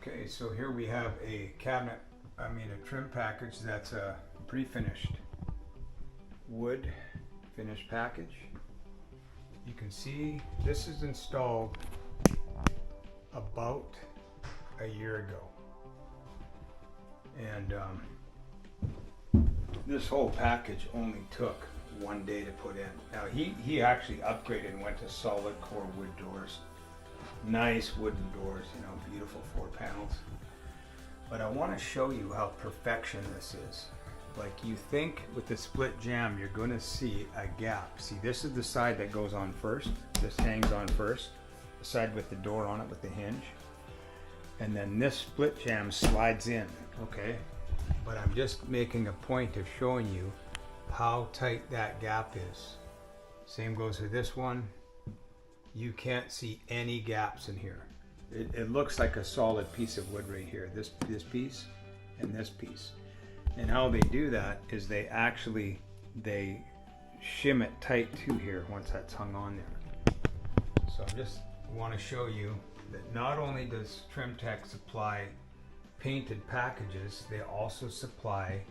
Okay, so here we have a trim package that's a pre-finished wood finished package. You can see this is installed about a year ago. And this whole package only took one day to put in. Now he actually upgraded and went to solid core wood doors. Nice wooden doors, you know, beautiful 4 panels. But I want to show you how perfection this is. Like, you think with the split jamb you're going to see a gap. See, this is the side that goes on first. This hangs on first. The side with the door on it with the hinge. And then this split jamb slides in, okay? But I'm just making a point of showing you how tight that gap is. Same goes with this one. You can't see any gaps in here. It looks like a solid piece of wood right here. This piece and this piece. And how they do that is they shim it tight to here once that's hung on there. So I just want to show you that not only does TrimTech supply painted packages, they also supply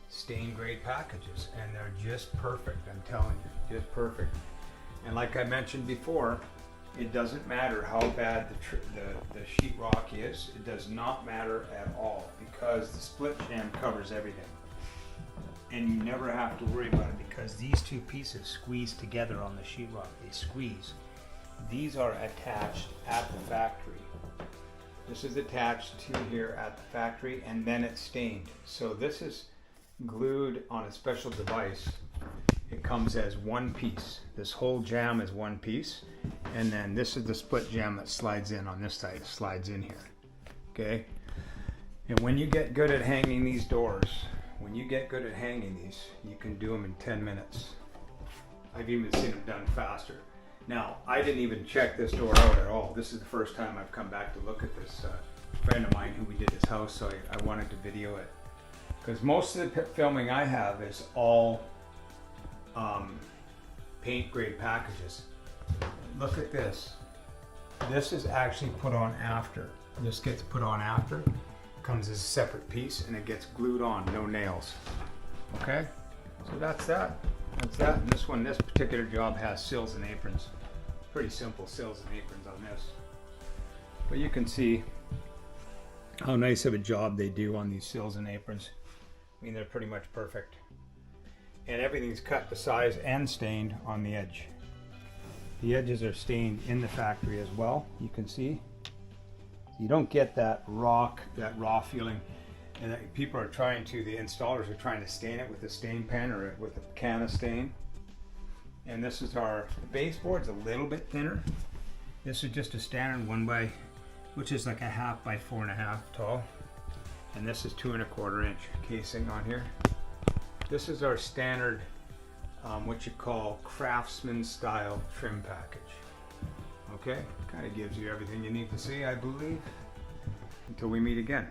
stain grade packages, and they're just perfect. I'm telling you, just perfect. And like I mentioned before, it doesn't matter how bad the sheetrock is. It does not matter at all, because the split jamb covers everything. And you never have to worry about it, because these two pieces squeeze together on the sheetrock. They squeeze. These are attached at the factory. This is attached to here at the factory, and then it's stained. So this is glued on a special device. It comes as one piece. This whole jamb is one piece, and then this is the split jamb that slides in on this side. It slides in here, okay? And when you get good at hanging these doors, you can do them in 10 minutes. I've even seen them done faster. Now, I didn't even check this door out at all. This is the first time I've come back to look at this friend of mine who we did his house, so I wanted to video it. Because most of the filming I have is all paint grade packages. Look at this. This is actually put on after. This gets put on after. It comes as a separate piece, and it gets glued on, no nails. Okay? So that's that. That's that. And this particular job has sills and aprons. Pretty simple sills and aprons on this. But you can see how nice of a job they do on these sills and aprons. I mean, they're pretty much perfect. And everything's cut to size and stained on the edge. The edges are stained in the factory as well, you can see. You don't get that raw feeling. And the installers are trying to stain it with a stain pen or with a can of stain. And this is the baseboard's a little bit thinner. This is just a standard which is like a 1/2 by 4.5 tall. And this is 2 1/4 inch casing on here. This is our standard, what you call craftsman style trim package. Okay, kind of gives you everything you need to see, I believe. Until we meet again.